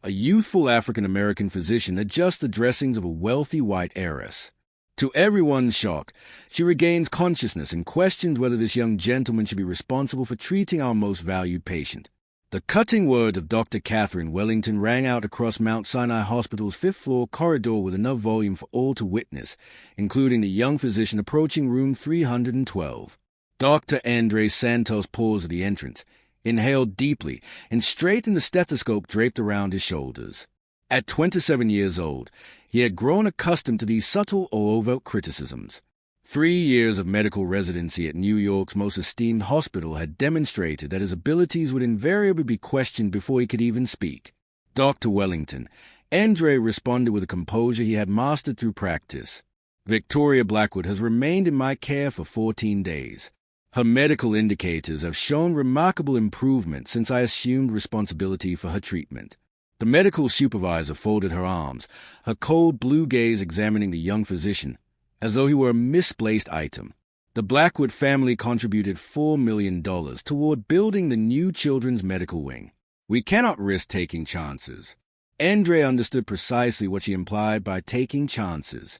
A youthful African-American physician adjusts the dressings of a wealthy white heiress. To everyone's shock, she regains consciousness and questions whether this young gentleman should be responsible for treating our most valued patient. The cutting words of Dr. Catherine Wellington rang out across Mount Sinai Hospital's fifth-floor corridor with enough volume for all to witness, including the young physician approaching room 312. Dr. Andres Santos paused at the entrance, inhaled deeply, and straightened the stethoscope draped around his shoulders. At 27 years old, he had grown accustomed to these subtle or overt criticisms. 3 years of medical residency at New York's most esteemed hospital had demonstrated that his abilities would invariably be questioned before he could even speak. Dr. Wellington, Andre responded with a composure he had mastered through practice. Victoria Blackwood has remained in my care for 14 days. Her medical indicators have shown remarkable improvement since I assumed responsibility for her treatment. The medical supervisor folded her arms, her cold blue gaze examining the young physician, as though he were a misplaced item. The Blackwood family contributed $4 million toward building the new children's medical wing. We cannot risk taking chances. Andre understood precisely what she implied by taking chances.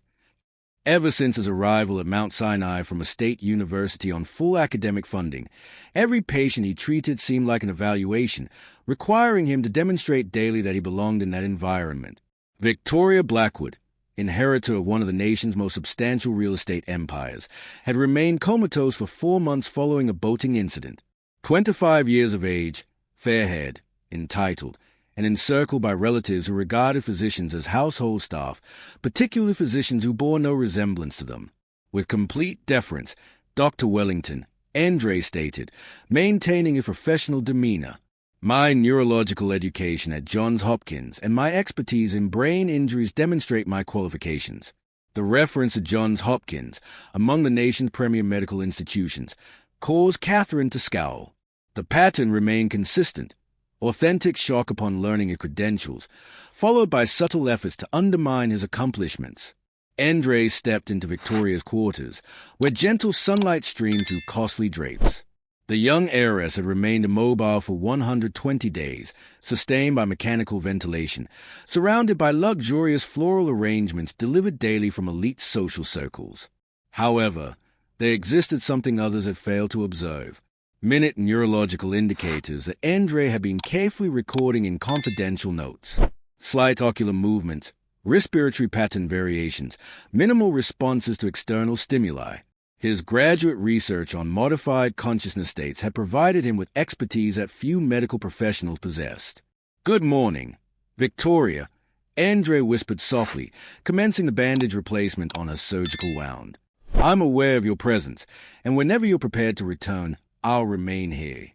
Ever since his arrival at Mount Sinai from a state university on full academic funding, every patient he treated seemed like an evaluation, requiring him to demonstrate daily that he belonged in that environment. Victoria Blackwood, inheritor of one of the nation's most substantial real estate empires, had remained comatose for 4 months following a boating incident. 25 years of age, fair-haired, entitled, and encircled by relatives who regarded physicians as household staff, particularly physicians who bore no resemblance to them. With complete deference, Dr. Wellington, Andre stated, maintaining a professional demeanor, "My neurological education at Johns Hopkins and my expertise in brain injuries demonstrate my qualifications." The reference to Johns Hopkins, among the nation's premier medical institutions, caused Catherine to scowl. The pattern remained consistent. Authentic shock upon learning his credentials, followed by subtle efforts to undermine his accomplishments. Andre stepped into Victoria's quarters, where gentle sunlight streamed through costly drapes. The young heiress had remained immobile for 120 days, sustained by mechanical ventilation, surrounded by luxurious floral arrangements delivered daily from elite social circles. However, there existed something others had failed to observe. Minute neurological indicators that Andre had been carefully recording in confidential notes. Slight ocular movements, respiratory pattern variations, minimal responses to external stimuli. His graduate research on modified consciousness states had provided him with expertise that few medical professionals possessed. "Good morning, Victoria," Andre whispered softly, commencing the bandage replacement on her surgical wound. "I'm aware of your presence, and whenever you're prepared to return, I'll remain here."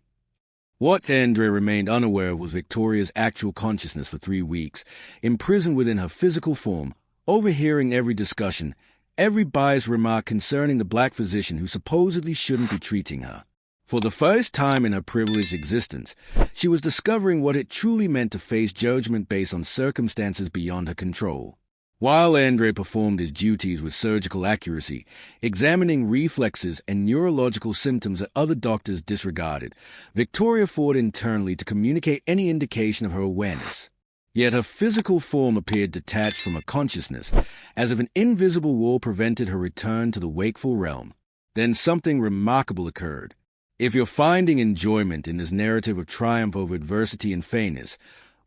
What Andre remained unaware of was Victoria's actual consciousness for 3 weeks, imprisoned within her physical form, overhearing every discussion, every biased remark concerning the black physician who supposedly shouldn't be treating her. For the first time in her privileged existence, she was discovering what it truly meant to face judgment based on circumstances beyond her control. While Andre performed his duties with surgical accuracy, examining reflexes and neurological symptoms that other doctors disregarded, Victoria fought internally to communicate any indication of her awareness. Yet her physical form appeared detached from her consciousness, as if an invisible wall prevented her return to the wakeful realm. Then something remarkable occurred. If you're finding enjoyment in this narrative of triumph over adversity and fairness,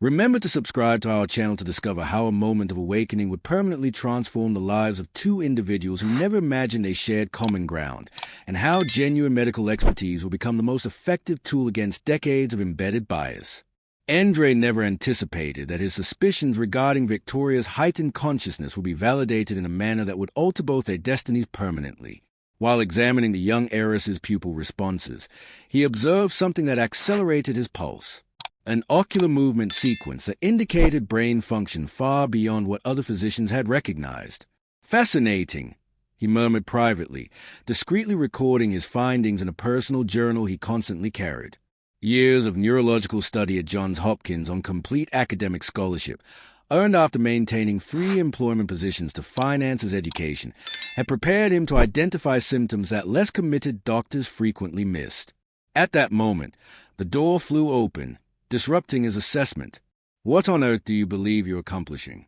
remember to subscribe to our channel to discover how a moment of awakening would permanently transform the lives of 2 individuals who never imagined they shared common ground, and how genuine medical expertise will become the most effective tool against decades of embedded bias. Andre never anticipated that his suspicions regarding Victoria's heightened consciousness would be validated in a manner that would alter both their destinies permanently. While examining the young heiress's pupil responses, he observed something that accelerated his pulse. An ocular movement sequence that indicated brain function far beyond what other physicians had recognized. "Fascinating," he murmured privately, discreetly recording his findings in a personal journal he constantly carried. Years of neurological study at Johns Hopkins on complete academic scholarship, earned after maintaining 3 employment positions to finance his education, had prepared him to identify symptoms that less committed doctors frequently missed. At that moment, the door flew open, disrupting his assessment. What on earth do you believe you're accomplishing?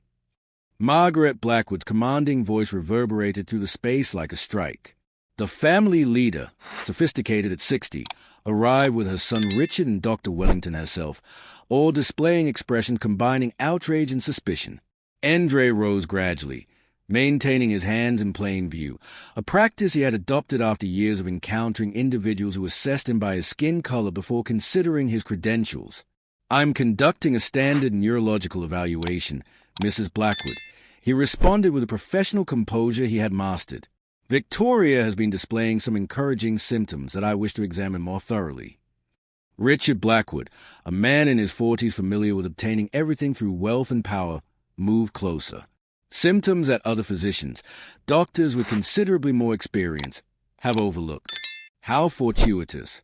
Margaret Blackwood's commanding voice reverberated through the space like a strike. The family leader, sophisticated at 60, arrived with her son Richard and Dr. Wellington herself, all displaying expressions combining outrage and suspicion. Andre rose gradually, maintaining his hands in plain view, a practice he had adopted after years of encountering individuals who assessed him by his skin color before considering his credentials. "I'm conducting a standard neurological evaluation, Mrs. Blackwood," he responded with a professional composure he had mastered. "Victoria has been displaying some encouraging symptoms that I wish to examine more thoroughly." Richard Blackwood, a man in his 40s familiar with obtaining everything through wealth and power, moved closer. Symptoms that other physicians, doctors with considerably more experience, have overlooked. How fortuitous.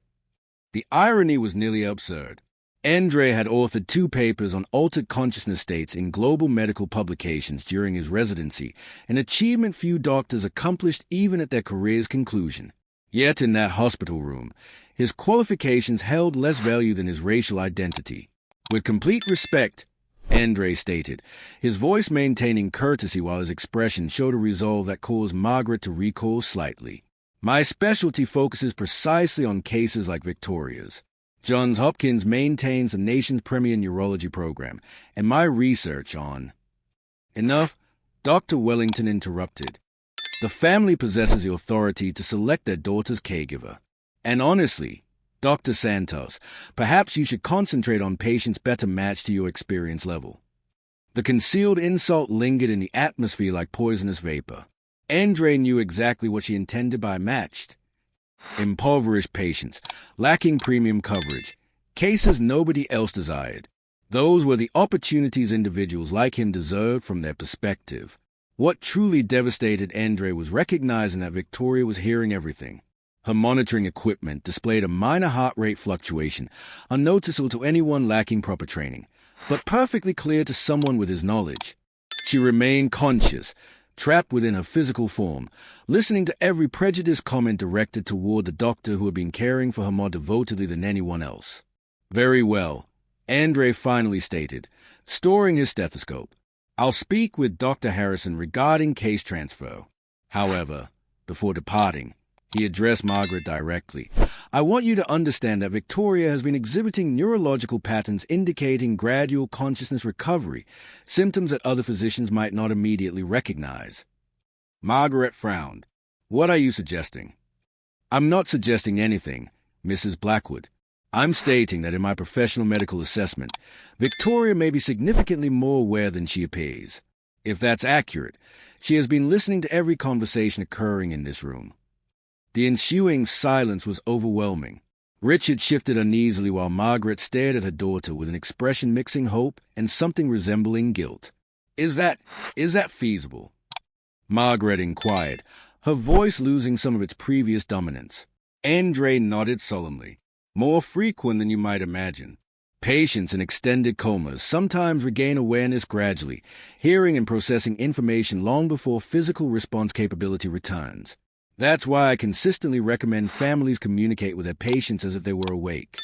The irony was nearly absurd. Andre had authored 2 papers on altered consciousness states in global medical publications during his residency, an achievement few doctors accomplished even at their career's conclusion. Yet in that hospital room, his qualifications held less value than his racial identity. "With complete respect," Andre stated, his voice maintaining courtesy while his expression showed a resolve that caused Margaret to recoil slightly, "my specialty focuses precisely on cases like Victoria's. Johns Hopkins maintains the nation's premier neurology program, and my research on—" "Enough," Dr. Wellington interrupted. "The family possesses the authority to select their daughter's caregiver. And honestly, Dr. Santos, perhaps you should concentrate on patients better matched to your experience level." The concealed insult lingered in the atmosphere like poisonous vapor. Andre knew exactly what she intended by matched. Impoverished patients, lacking premium coverage, cases nobody else desired. Those were the opportunities individuals like him deserved from their perspective. What truly devastated Andre was recognizing that Victoria was hearing everything. Her monitoring equipment displayed a minor heart rate fluctuation, unnoticeable to anyone lacking proper training, but perfectly clear to someone with his knowledge. She remained conscious, trapped within her physical form, listening to every prejudiced comment directed toward the doctor who had been caring for her more devotedly than anyone else. "Very well," Andre finally stated, storing his stethoscope. "I'll speak with Dr. Harrison regarding case transfer. However, before departing, he addressed Margaret directly. I want you to understand that Victoria has been exhibiting neurological patterns indicating gradual consciousness recovery, symptoms that other physicians might not immediately recognize." Margaret frowned. "What are you suggesting?" "I'm not suggesting anything, Mrs. Blackwood. I'm stating that in my professional medical assessment, Victoria may be significantly more aware than she appears. If that's accurate, she has been listening to every conversation occurring in this room." The ensuing silence was overwhelming. Richard shifted uneasily while Margaret stared at her daughter with an expression mixing hope and something resembling guilt. Is that feasible?" Margaret inquired, her voice losing some of its previous dominance. Andre nodded solemnly. "More frequent than you might imagine. Patients in extended comas sometimes regain awareness gradually, hearing and processing information long before physical response capability returns. That's why I consistently recommend families communicate with their patients as if they were awake."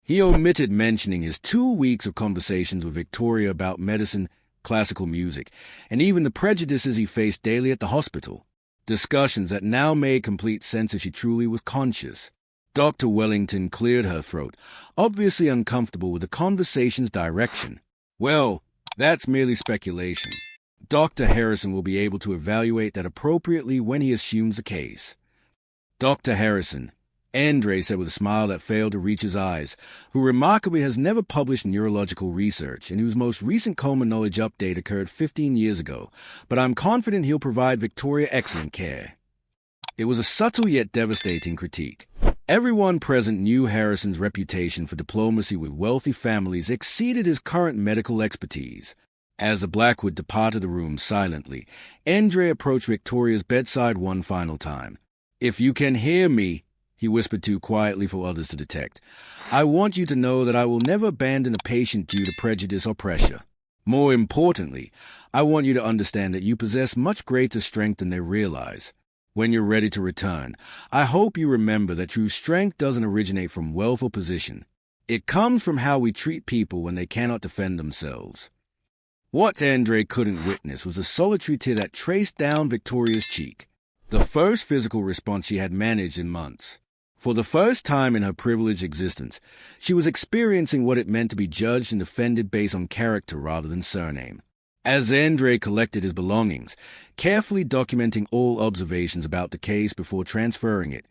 He omitted mentioning his 2 weeks of conversations with Victoria about medicine, classical music, and even the prejudices he faced daily at the hospital. Discussions that now made complete sense if she truly was conscious. Dr. Wellington cleared her throat, obviously uncomfortable with the conversation's direction. "Well, that's merely speculation. Dr. Harrison will be able to evaluate that appropriately when he assumes the case." "Dr. Harrison," Andre said with a smile that failed to reach his eyes, who remarkably has never published neurological research and whose most recent coma knowledge update occurred 15 years ago, "but I'm confident he'll provide Victoria excellent care." It was a subtle yet devastating critique. Everyone present knew Harrison's reputation for diplomacy with wealthy families exceeded his current medical expertise. As the Blackwood departed the room silently, Andre approached Victoria's bedside one final time. "If you can hear me," he whispered too quietly for others to detect, "I want you to know that I will never abandon a patient due to prejudice or pressure. More importantly, I want you to understand that you possess much greater strength than they realize. When you're ready to return, I hope you remember that true strength doesn't originate from wealth or position. It comes from how we treat people when they cannot defend themselves. What Andre couldn't witness was a solitary tear that traced down Victoria's cheek, the first physical response she had managed in months. For the first time in her privileged existence, she was experiencing what it meant to be judged and defended based on character rather than surname. As Andre collected his belongings, carefully documenting all observations about the case before transferring it,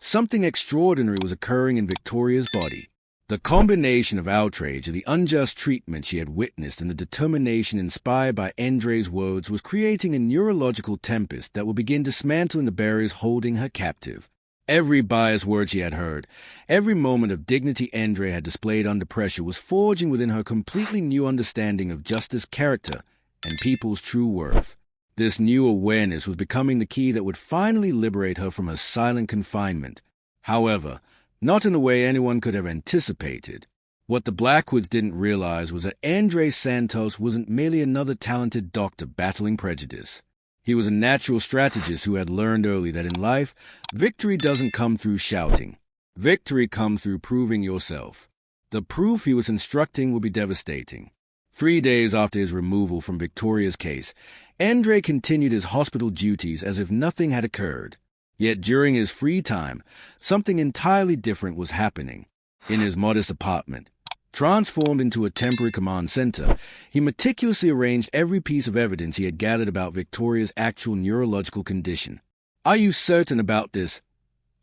something extraordinary was occurring in Victoria's body. The combination of outrage at the unjust treatment she had witnessed and the determination inspired by Andre's words was creating a neurological tempest that would begin dismantling the barriers holding her captive. Every biased word she had heard, every moment of dignity Andre had displayed under pressure was forging within her completely new understanding of justice, character, and people's true worth. This new awareness was becoming the key that would finally liberate her from her silent confinement. However, not in the way anyone could have anticipated. What the Blackwoods didn't realize was that Andre Santos wasn't merely another talented doctor battling prejudice. He was a natural strategist who had learned early that in life, victory doesn't come through shouting. Victory comes through proving yourself. The proof he was instructing would be devastating. 3 days after his removal from Victoria's case, Andre continued his hospital duties as if nothing had occurred. Yet during his free time, something entirely different was happening. In his modest apartment, transformed into a temporary command center, he meticulously arranged every piece of evidence he had gathered about Victoria's actual neurological condition. "Are you certain about this?"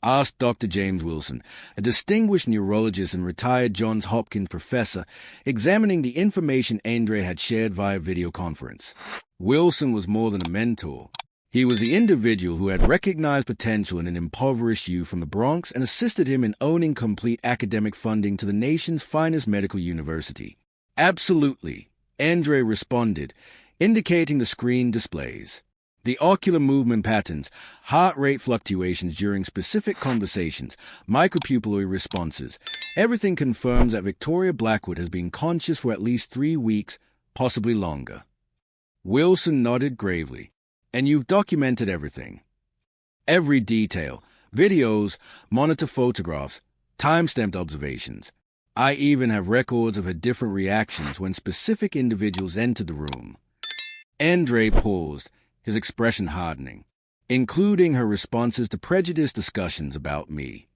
asked Dr. James Wilson, a distinguished neurologist and retired Johns Hopkins professor, examining the information Andre had shared via video conference. Wilson was more than a mentor. He was the individual who had recognized potential in an impoverished youth from the Bronx and assisted him in owning complete academic funding to the nation's finest medical university. "Absolutely," Andre responded, indicating the screen displays. The ocular movement patterns, heart rate fluctuations during specific conversations, micropupillary responses, everything confirms that Victoria Blackwood has been conscious for at least 3 weeks, possibly longer. Wilson nodded gravely. "And you've documented everything." "Every detail. Videos, monitor photographs, time-stamped observations. I even have records of her different reactions when specific individuals entered the room." Andre paused, his expression hardening, including her responses to prejudiced discussions about me.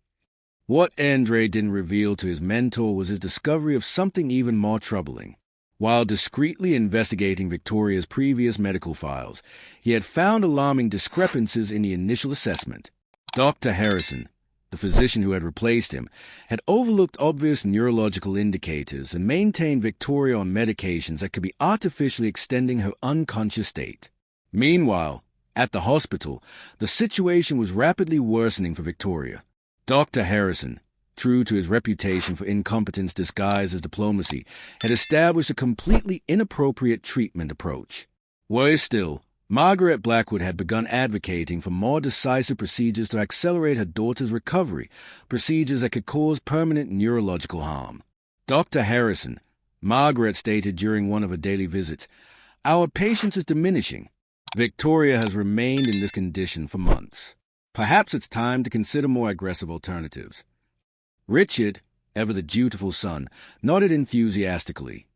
What Andre didn't reveal to his mentor was his discovery of something even more troubling. While discreetly investigating Victoria's previous medical files, he had found alarming discrepancies in the initial assessment. Dr. Harrison, the physician who had replaced him, had overlooked obvious neurological indicators and maintained Victoria on medications that could be artificially extending her unconscious state. Meanwhile, at the hospital, the situation was rapidly worsening for Victoria. Dr. Harrison, true to his reputation for incompetence disguised as diplomacy, had established a completely inappropriate treatment approach. Worse still, Margaret Blackwood had begun advocating for more decisive procedures to accelerate her daughter's recovery, procedures that could cause permanent neurological harm. Dr. Harrison, Margaret stated during one of her daily visits, "Our patience is diminishing. Victoria has remained in this condition for months. Perhaps it's time to consider more aggressive alternatives." Richard, ever the dutiful son, nodded enthusiastically.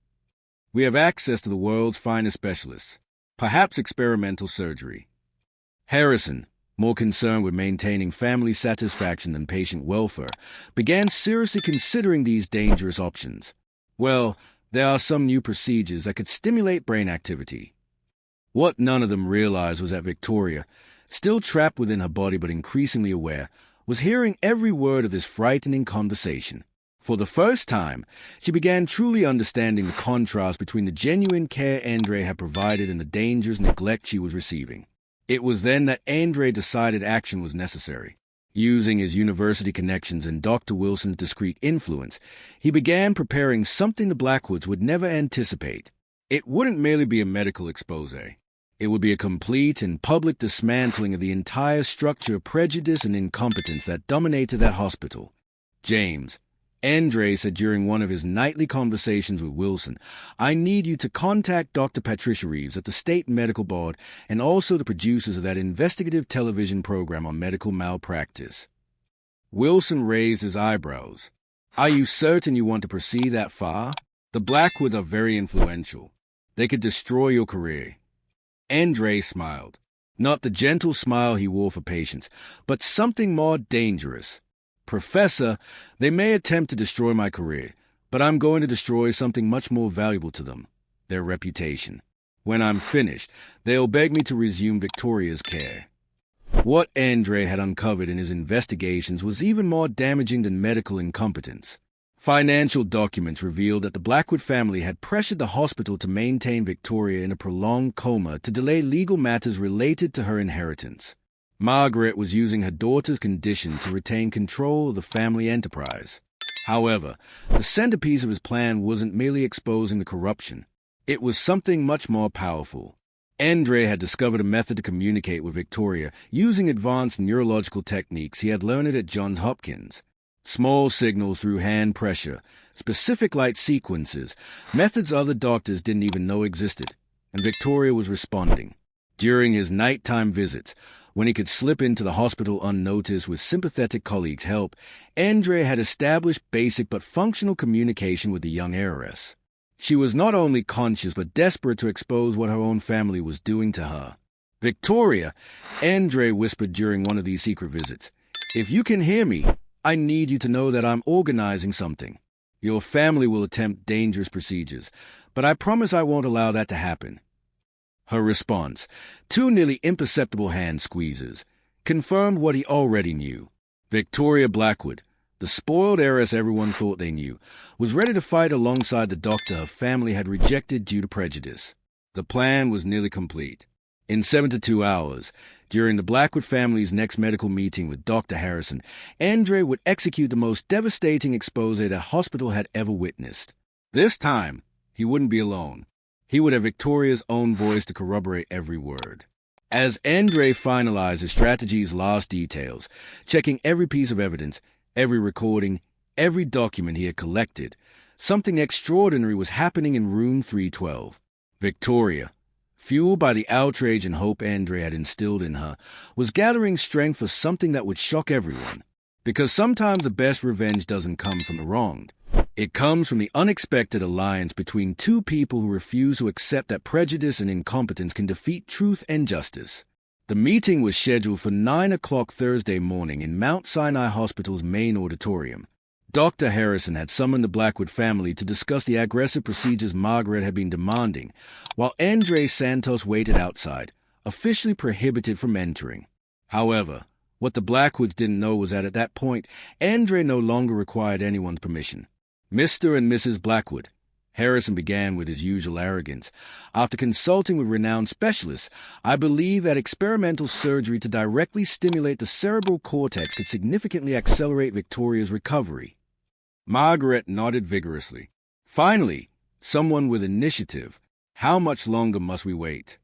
"We have access to the world's finest specialists. Perhaps experimental surgery." Harrison, more concerned with maintaining family satisfaction than patient welfare, began seriously considering these dangerous options. "Well, there are some new procedures that could stimulate brain activity." What none of them realized was that Victoria, still trapped within her body but increasingly aware, was hearing every word of this frightening conversation. For the first time, she began truly understanding the contrast between the genuine care Andre had provided and the dangerous neglect she was receiving. It was then that Andre decided action was necessary. Using his university connections and Dr. Wilson's discreet influence, he began preparing something the Blackwoods would never anticipate. It wouldn't merely be a medical expose. It would be a complete and public dismantling of the entire structure of prejudice and incompetence that dominated that hospital. "James," Andre said during one of his nightly conversations with Wilson, "I need you to contact Dr. Patricia Reeves at the State Medical Board and also the producers of that investigative television program on medical malpractice." Wilson raised his eyebrows. Are you certain you want to proceed that far? The Blackwoods are very influential. They could destroy your career. Andre smiled. Not the gentle smile he wore for patience, but something more dangerous. Professor, they may attempt to destroy my career, but I'm going to destroy something much more valuable to them, their reputation. When I'm finished, they'll beg me to resume Victoria's care. What Andre had uncovered in his investigations was even more damaging than medical incompetence. Financial documents revealed that the Blackwood family had pressured the hospital to maintain Victoria in a prolonged coma to delay legal matters related to her inheritance. Margaret was using her daughter's condition to retain control of the family enterprise. However, the centerpiece of his plan wasn't merely exposing the corruption. It was something much more powerful. Andre had discovered a method to communicate with Victoria using advanced neurological techniques he had learned at Johns Hopkins. Small signals through hand pressure, specific light sequences, methods other doctors didn't even know existed, and Victoria was responding. During his nighttime visits, when he could slip into the hospital unnoticed with sympathetic colleagues' help, Andre had established basic but functional communication with the young heiress. She was not only conscious but desperate to expose what her own family was doing to her. Victoria, Andre whispered during one of these secret visits, if you can hear me, I need you to know that I'm organizing something. Your family will attempt dangerous procedures, but I promise I won't allow that to happen. Her response, two nearly imperceptible hand squeezes, confirmed what he already knew. Victoria Blackwood, the spoiled heiress everyone thought they knew, was ready to fight alongside the doctor her family had rejected due to prejudice. The plan was nearly complete. In 72 hours, during the Blackwood family's next medical meeting with Dr. Harrison, Andre would execute the most devastating expose the hospital had ever witnessed. This time, he wouldn't be alone. He would have Victoria's own voice to corroborate every word. As Andre finalized his strategy's last details, checking every piece of evidence, every recording, every document he had collected, something extraordinary was happening in room 312. Victoria, fueled by the outrage and hope Andre had instilled in her, was gathering strength for something that would shock everyone. Because sometimes the best revenge doesn't come from the wronged. It comes from the unexpected alliance between two people who refuse to accept that prejudice and incompetence can defeat truth and justice. The meeting was scheduled for 9 o'clock Thursday morning in Mount Sinai Hospital's main auditorium. Dr. Harrison had summoned the Blackwood family to discuss the aggressive procedures Margaret had been demanding, while Andre Santos waited outside, officially prohibited from entering. However, what the Blackwoods didn't know was that at that point, Andre no longer required anyone's permission. Mr. and Mrs. Blackwood, Harrison began with his usual arrogance. After consulting with renowned specialists, I believe that experimental surgery to directly stimulate the cerebral cortex could significantly accelerate Victoria's recovery. Margaret nodded vigorously. Finally, someone with initiative. How much longer must we wait?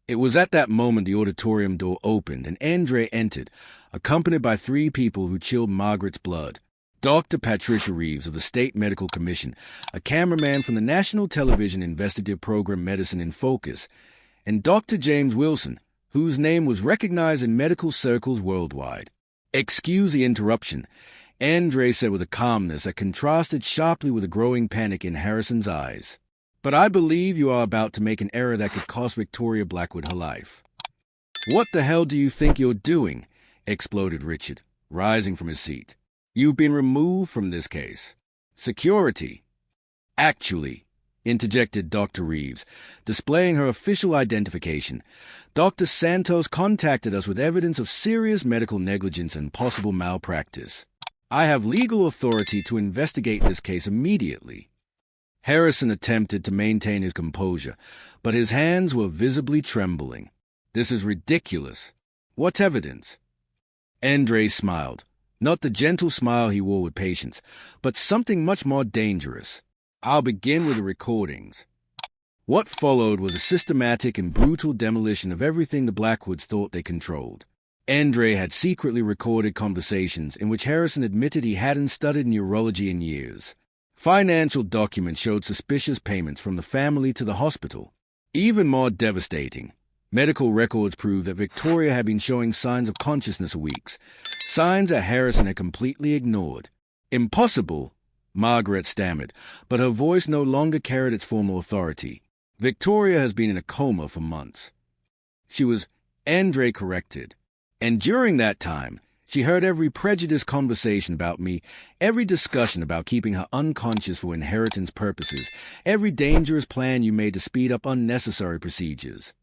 It was at that moment the auditorium door opened and Andre entered, accompanied by three people who chilled Margaret's blood. Dr. Patricia Reeves of the State Medical Commission, a cameraman from the National Television Investigative Program Medicine in Focus, and Dr. James Wilson, whose name was recognized in medical circles worldwide. Excuse the interruption, Andre said with a calmness that contrasted sharply with the growing panic in Harrison's eyes. But I believe you are about to make an error that could cost Victoria Blackwood her life. What the hell do you think you're doing? Exploded Richard, rising from his seat. You've been removed from this case. Security. Actually, interjected Dr. Reeves, displaying her official identification, Dr. Santos contacted us with evidence of serious medical negligence and possible malpractice. I have legal authority to investigate this case immediately. Harrison attempted to maintain his composure, but his hands were visibly trembling. This is ridiculous. What evidence? Andre smiled. Not the gentle smile he wore with patience, but something much more dangerous. I'll begin with the recordings. What followed was a systematic and brutal demolition of everything the Blackwoods thought they controlled. Andre had secretly recorded conversations in which Harrison admitted he hadn't studied neurology in years. Financial documents showed suspicious payments from the family to the hospital. Even more devastating, medical records proved that Victoria had been showing signs of consciousness for weeks, signs that Harrison had completely ignored. Impossible, Margaret stammered, but her voice no longer carried its formal authority. Victoria has been in a coma for months. She was, Andre corrected. And during that time, she heard every prejudiced conversation about me, every discussion about keeping her unconscious for inheritance purposes, every dangerous plan you made to speed up unnecessary procedures.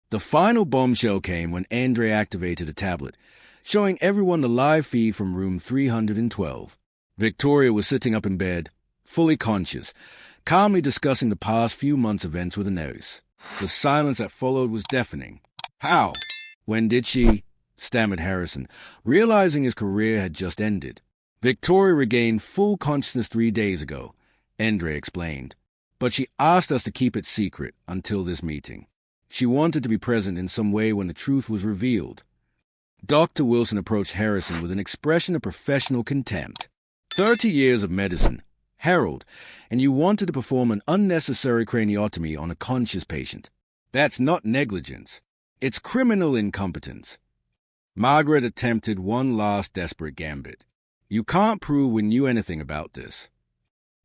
The final bombshell came when Andre activated a tablet, showing everyone the live feed from room 312. Victoria was sitting up in bed, fully conscious, calmly discussing the past few months' events with a nurse. The silence that followed was deafening. "How? When did she?" stammered Harrison, realizing his career had just ended. "Victoria regained full consciousness 3 days ago," Andre explained. "But she asked us to keep it secret until this meeting. She wanted to be present in some way when the truth was revealed." Dr. Wilson approached Harrison with an expression of professional contempt. 30 years of medicine, Harold, and you wanted to perform an unnecessary craniotomy on a conscious patient. That's not negligence. It's criminal incompetence. Margaret attempted one last desperate gambit. "You can't prove we knew anything about this."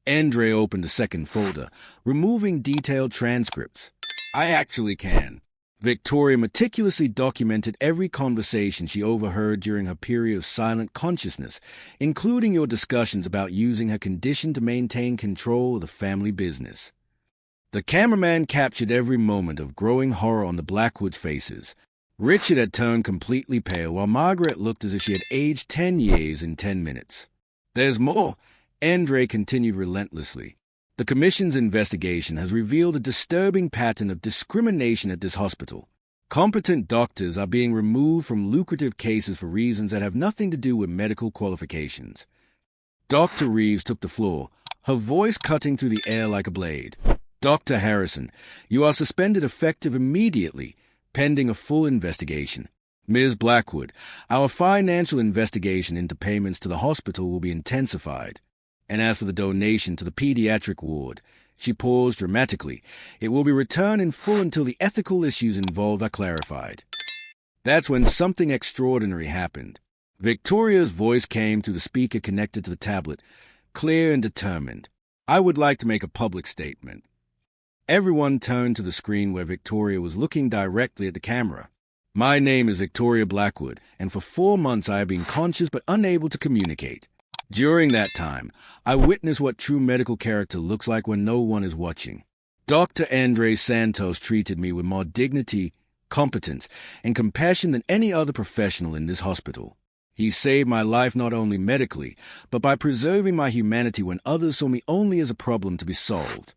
Andre opened a second folder, removing detailed transcripts. "I actually can." Victoria meticulously documented every conversation she overheard during her period of silent consciousness, including your discussions about using her condition to maintain control of the family business. The cameraman captured every moment of growing horror on the Blackwoods' faces. Richard had turned completely pale, while Margaret looked as if she had aged 10 years in 10 minutes. "There's more," Andre continued relentlessly. "The Commission's investigation has revealed a disturbing pattern of discrimination at this hospital. Competent doctors are being removed from lucrative cases for reasons that have nothing to do with medical qualifications." Dr. Reeves took the floor, her voice cutting through the air like a blade. "Dr. Harrison, you are suspended effective immediately, pending a full investigation. Ms. Blackwood, our financial investigation into payments to the hospital will be intensified. And as for the donation to the pediatric ward," she paused dramatically, "it will be returned in full until the ethical issues involved are clarified." That's when something extraordinary happened. Victoria's voice came through the speaker connected to the tablet, clear and determined. "I would like to make a public statement." Everyone turned to the screen where Victoria was looking directly at the camera. "My name is Victoria Blackwood, and for 4 months I have been conscious but unable to communicate. During that time, I witnessed what true medical character looks like when no one is watching. Dr. Andre Santos treated me with more dignity, competence, and compassion than any other professional in this hospital. He saved my life not only medically, but by preserving my humanity when others saw me only as a problem to be solved."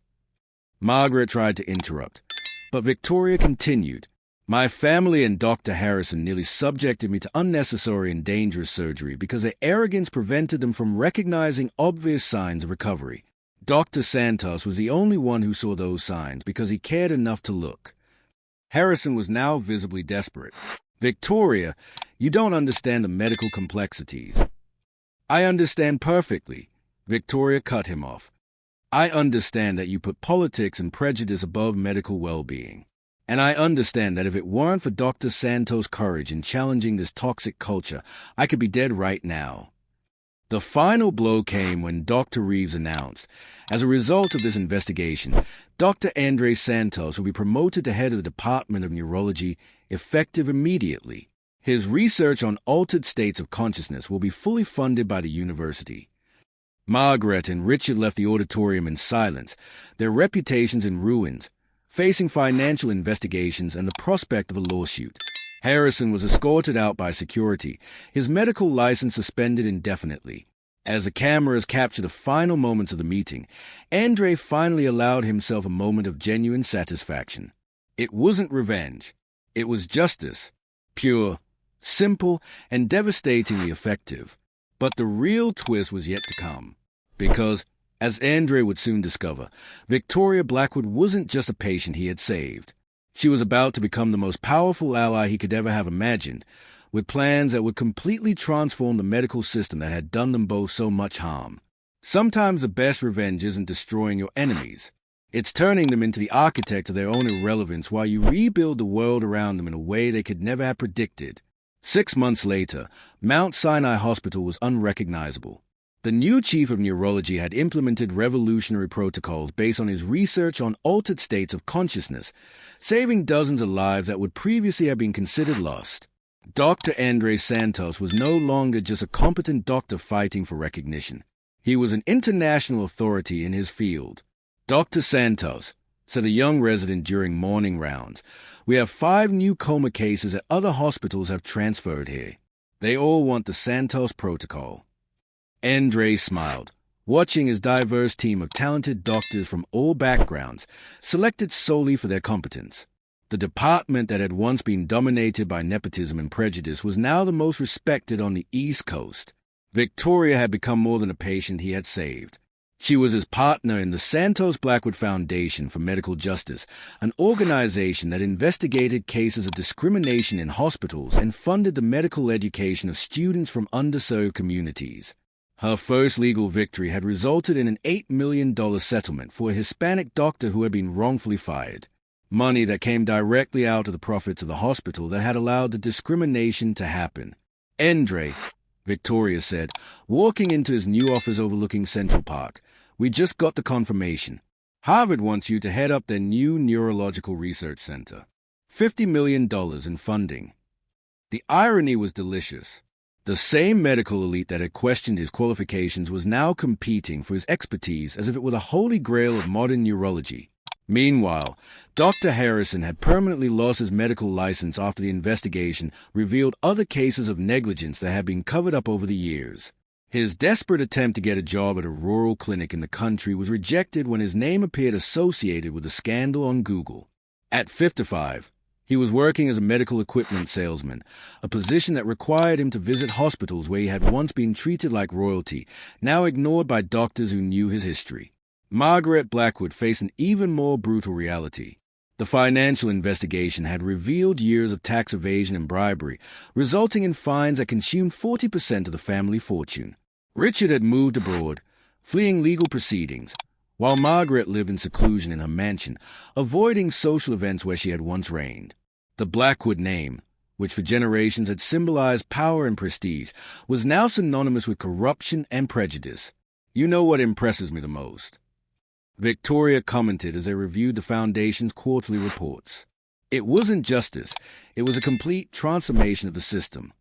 Margaret tried to interrupt, but Victoria continued. "My family and Dr. Harrison nearly subjected me to unnecessary and dangerous surgery because their arrogance prevented them from recognizing obvious signs of recovery. Dr. Santos was the only one who saw those signs because he cared enough to look." Harrison was now visibly desperate. "Victoria, you don't understand the medical complexities." "I understand perfectly," Victoria cut him off. "I understand that you put politics and prejudice above medical well-being. And I understand that if it weren't for Dr. Santos' courage in challenging this toxic culture, I could be dead right now." The final blow came when Dr. Reeves announced, as a result of this investigation, Dr. Andre Santos will be promoted to head of the Department of Neurology, effective immediately. His research on altered states of consciousness will be fully funded by the university. Margaret and Richard left the auditorium in silence, their reputations in ruins, facing financial investigations and the prospect of a lawsuit. Harrison was escorted out by security, his medical license suspended indefinitely. As the cameras captured the final moments of the meeting, Andre finally allowed himself a moment of genuine satisfaction. It wasn't revenge. It was justice. Pure, simple, and devastatingly effective. But the real twist was yet to come. Because, as Andre would soon discover, Victoria Blackwood wasn't just a patient he had saved. She was about to become the most powerful ally he could ever have imagined, with plans that would completely transform the medical system that had done them both so much harm. Sometimes the best revenge isn't destroying your enemies. It's turning them into the architect of their own irrelevance while you rebuild the world around them in a way they could never have predicted. 6 months later, Mount Sinai Hospital was unrecognizable. The new chief of neurology had implemented revolutionary protocols based on his research on altered states of consciousness, saving dozens of lives that would previously have been considered lost. Dr. Andres Santos was no longer just a competent doctor fighting for recognition. He was an international authority in his field. "Dr. Santos," said a young resident during morning rounds, "we have 5 new coma cases that other hospitals have transferred here. They all want the Santos protocol." Andres smiled, watching his diverse team of talented doctors from all backgrounds, selected solely for their competence. The department that had once been dominated by nepotism and prejudice was now the most respected on the East Coast. Victoria had become more than a patient he had saved. She was his partner in the Santos Blackwood Foundation for Medical Justice, an organization that investigated cases of discrimination in hospitals and funded the medical education of students from underserved communities. Her first legal victory had resulted in an $8 million settlement for a Hispanic doctor who had been wrongfully fired. Money that came directly out of the profits of the hospital that had allowed the discrimination to happen. "Andre," Victoria said, walking into his new office overlooking Central Park, "we just got the confirmation. Harvard wants you to head up their new neurological research center. $50 million in funding." The irony was delicious. The same medical elite that had questioned his qualifications was now competing for his expertise as if it were the holy grail of modern neurology. Meanwhile, Dr. Harrison had permanently lost his medical license after the investigation revealed other cases of negligence that had been covered up over the years. His desperate attempt to get a job at a rural clinic in the country was rejected when his name appeared associated with a scandal on Google. At 55, he was working as a medical equipment salesman, a position that required him to visit hospitals where he had once been treated like royalty, now ignored by doctors who knew his history. Margaret Blackwood faced an even more brutal reality. The financial investigation had revealed years of tax evasion and bribery, resulting in fines that consumed 40% of the family fortune. Richard had moved abroad, fleeing legal proceedings, while Margaret lived in seclusion in her mansion, avoiding social events where she had once reigned. The Blackwood name, which for generations had symbolized power and prestige, was now synonymous with corruption and prejudice. "You know what impresses me the most?" Victoria commented as they reviewed the Foundation's quarterly reports. "It wasn't justice, it was a complete transformation of the system."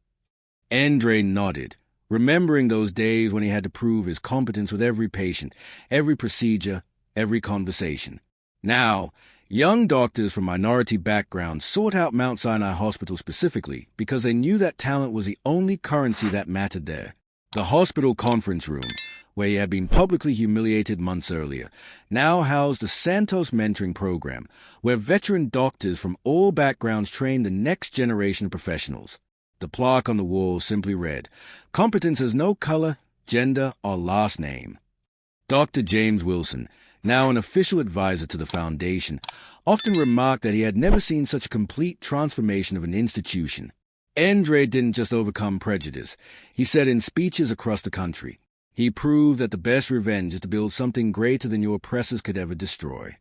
Andre nodded, remembering those days when he had to prove his competence with every patient, every procedure, every conversation. Now, young doctors from minority backgrounds sought out Mount Sinai Hospital specifically because they knew that talent was the only currency that mattered there. The hospital conference room, where he had been publicly humiliated months earlier, now housed the Santos Mentoring Program, where veteran doctors from all backgrounds trained the next generation of professionals. The plaque on the wall simply read, "Competence has no color, gender, or last name." Dr. James Wilson, now an official advisor to the Foundation, often remarked that he had never seen such a complete transformation of an institution. Andre didn't just overcome prejudice, he said in speeches across the country. He proved that the best revenge is to build something greater than your oppressors could ever destroy.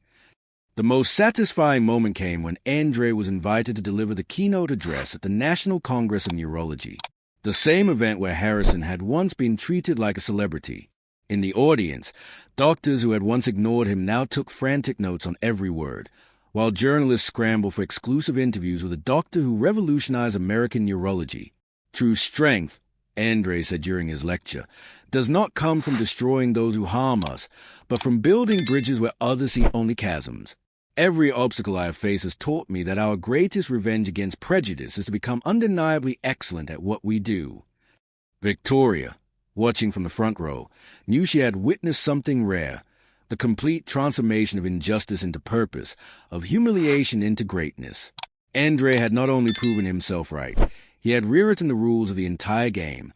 The most satisfying moment came when Andre was invited to deliver the keynote address at the National Congress of Neurology, the same event where Harrison had once been treated like a celebrity. In the audience, doctors who had once ignored him now took frantic notes on every word, while journalists scrambled for exclusive interviews with a doctor who revolutionized American neurology. "True strength," Andre said during his lecture, "does not come from destroying those who harm us, but from building bridges where others see only chasms. Every obstacle I have faced has taught me that our greatest revenge against prejudice is to become undeniably excellent at what we do." Victoria, watching from the front row, knew she had witnessed something rare, the complete transformation of injustice into purpose, of humiliation into greatness. Andre had not only proven himself right, he had rewritten the rules of the entire game.